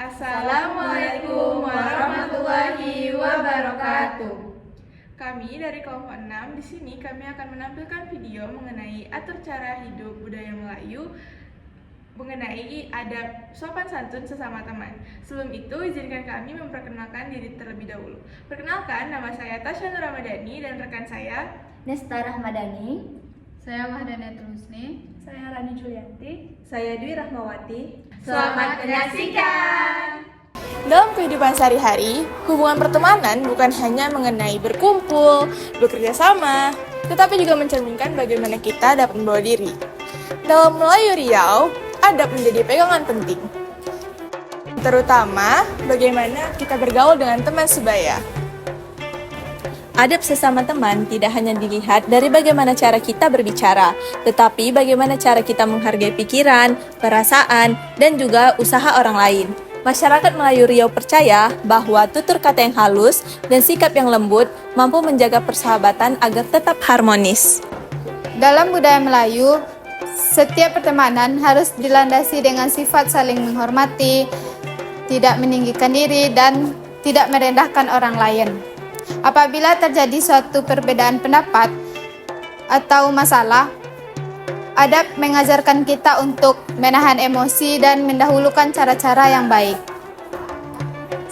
Assalamualaikum warahmatullahi wabarakatuh. Kami dari kelompok 6 di sini kami akan menampilkan video mengenai atur cara hidup budaya Melayu mengenai adab sopan santun sesama teman. Sebelum itu, izinkan kami memperkenalkan diri terlebih dahulu. Perkenalkan, nama saya Tasya Nur Ramadhani dan rekan saya Nesta Rahmadani. Saya Wahdana Trusni. Saya Rani Julianti. Saya Dwi Rahmawati. Selamat menyaksikan. Dalam kehidupan sehari-hari, hubungan pertemanan bukan hanya mengenai berkumpul, bekerja sama, tetapi juga mencerminkan bagaimana kita dapat membawa diri. Dalam Melayu Riau, adab menjadi pegangan penting. Terutama, bagaimana kita bergaul dengan teman sebaya. Adab sesama teman tidak hanya dilihat dari bagaimana cara kita berbicara, tetapi bagaimana cara kita menghargai pikiran, perasaan, dan juga usaha orang lain. Masyarakat Melayu Riau percaya bahwa tutur kata yang halus dan sikap yang lembut mampu menjaga persahabatan agar tetap harmonis. Dalam budaya Melayu, setiap pertemanan harus dilandasi dengan sifat saling menghormati, tidak meninggikan diri, dan tidak merendahkan orang lain. Apabila terjadi suatu perbedaan pendapat atau masalah, adab mengajarkan kita untuk menahan emosi dan mendahulukan cara-cara yang baik.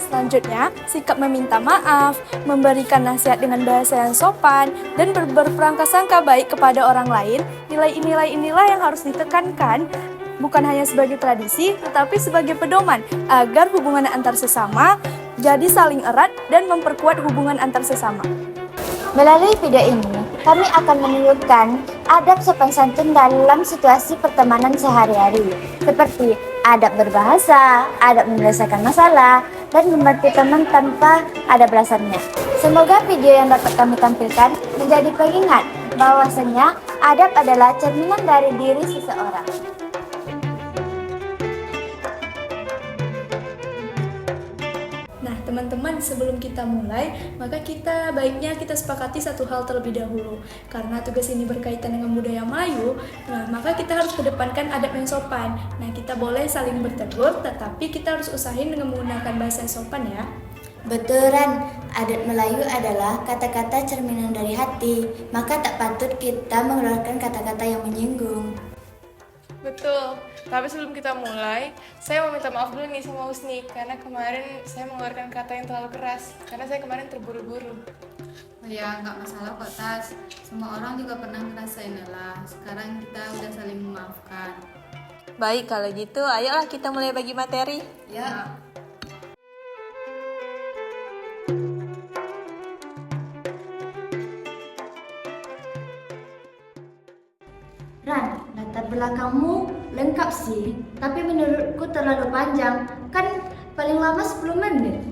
Selanjutnya, sikap meminta maaf, memberikan nasihat dengan bahasa yang sopan, dan berprasangka baik kepada orang lain. Nilai-nilai inilah yang harus ditekankan, bukan hanya sebagai tradisi, tetapi sebagai pedoman agar hubungan antar sesama jadi saling erat dan memperkuat hubungan antar sesama. Melalui video ini, kami akan menunjukkan adab sopan santun dalam situasi pertemanan sehari-hari, seperti adab berbahasa, adab menyelesaikan masalah, dan membantu teman tanpa ada balasannya. Semoga video yang dapat kami tampilkan menjadi pengingat bahwasanya adab adalah cerminan dari diri seseorang. Nah, teman-teman, sebelum kita mulai, maka baiknya kita sepakati satu hal terlebih dahulu. Karena tugas ini berkaitan dengan budaya Melayu, maka kita harus kedepankan adab yang sopan. Nah, kita boleh saling bertegur, tetapi kita harus usahain dengan menggunakan bahasa yang sopan ya. Betulan, adat Melayu adalah kata-kata cerminan dari hati, maka tak patut kita mengeluarkan kata-kata yang menyinggung. Betul, tapi sebelum kita mulai, saya mau minta maaf dulu nih sama Husni karena kemarin saya mengeluarkan kata yang terlalu keras karena saya kemarin terburu-buru. Ya, nggak masalah kok, Tas. Semua orang juga pernah ngerasain lelah. Sekarang kita udah saling memaafkan. Baik, kalau gitu ayolah kita mulai bagi materi. Ya. Ran, latar belakangmu lengkap sih, tapi menurutku terlalu panjang, kan paling lama 10 menit.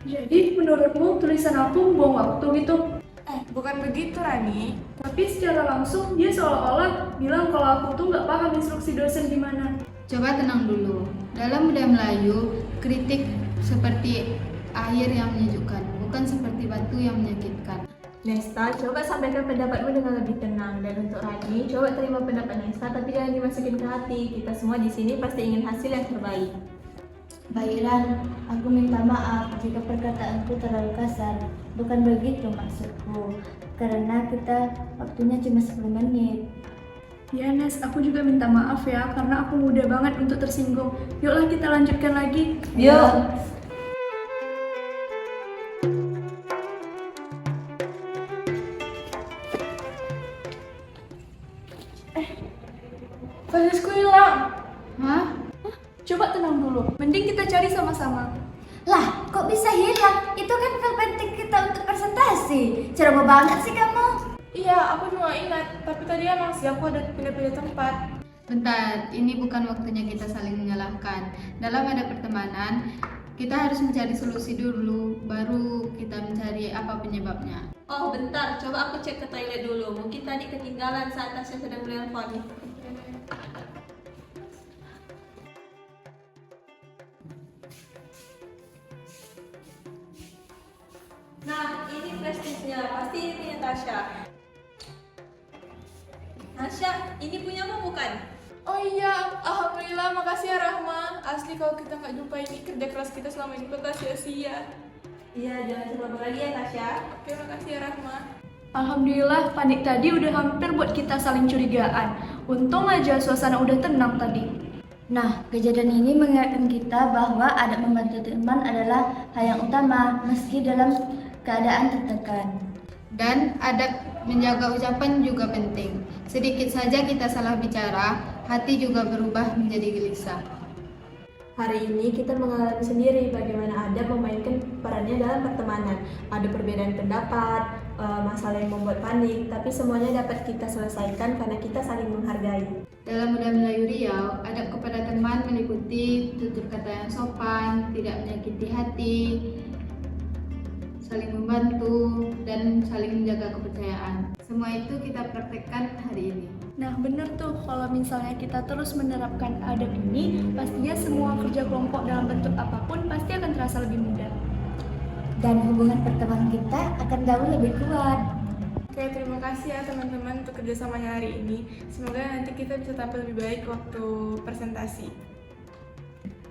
Jadi, menurutmu tulisan aku buang waktu gitu? Bukan begitu, Rani. Tapi secara langsung dia seolah-olah bilang kalau aku tuh nggak paham instruksi dosen gimana. Coba tenang dulu. Dalam budaya Melayu, kritik seperti air yang menyejukkan, bukan seperti batu yang menyakitkan. Nesta, coba sampaikan pendapatmu dengan lebih tenang. Dan untuk Rani, coba terima pendapat Nesta tapi jangan dimasukin ke hati. Kita semua di sini pasti ingin hasil yang terbaik. Baik Ran, aku minta maaf jika perkataanku terlalu kasar. Bukan begitu maksudku, karena kita waktunya cuma 10 menit. Ya Nes, aku juga minta maaf ya karena aku mudah banget untuk tersinggung. Yuklah kita lanjutkan lagi. Yuk! Valisku hilang. Hah? Coba tenang dulu, mending kita cari sama-sama. Lah, kok bisa hilang? Itu kan file penting kita untuk presentasi. Ceroboh banget sih kamu. Iya, aku juga ingat, tapi tadi emang sih aku ada pindah-pindah tempat. Bentar, ini bukan waktunya kita saling menyalahkan. Dalam ada pertemanan, kita harus mencari solusi dulu, baru kita mencari apa penyebabnya. Oh bentar, coba aku cek ke toilet dulu. Mungkin tadi ketinggalan saat Tasya sedang menelpon. Nah, ini flash disknya. Pasti ini punya Tasya. Tasya, ini punyamu bukan? Oh iya, alhamdulillah, makasih ya Rahma. Asli kalau kita nggak jumpa ini, kerja keras kita selama ini bakal sia-sia. Iya, jangan terlambat lagi ya Tasya. Oke, makasih ya Rahma. Alhamdulillah, panik tadi udah hampir buat kita saling curigaan. Untung aja suasana udah tenang tadi. Nah, kejadian ini mengingatkan kita bahwa adab membantu teman adalah hal yang utama meski dalam keadaan tertekan. Dan adab menjaga ucapan juga penting. Sedikit saja kita salah bicara, hati juga berubah menjadi gelisah. Hari ini kita mengalami sendiri bagaimana adab memainkan perannya dalam pertemanan. Ada perbedaan pendapat, masalah yang membuat panik, tapi semuanya dapat kita selesaikan karena kita saling menghargai. Dalam budaya Melayu Riau, adab kepada teman meliputi tutur kata yang sopan, tidak menyakiti hati, saling membantu, dan saling menjaga kepercayaan. Semua itu kita praktekkan hari ini. Nah bener tuh, kalau misalnya kita terus menerapkan adab ini, pastinya semua kerja kelompok dalam bentuk apapun pasti akan terasa lebih mudah. Dan hubungan pertemanan kita akan jauh lebih kuat. Oke, terima kasih ya teman-teman untuk kerjasamanya hari ini. Semoga nanti kita bisa tampil lebih baik waktu presentasi.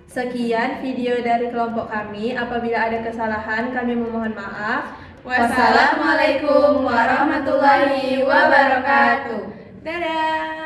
Sekian video dari kelompok kami. Apabila ada kesalahan, kami memohon maaf. Wassalamualaikum warahmatullahi wabarakatuh. Dadah!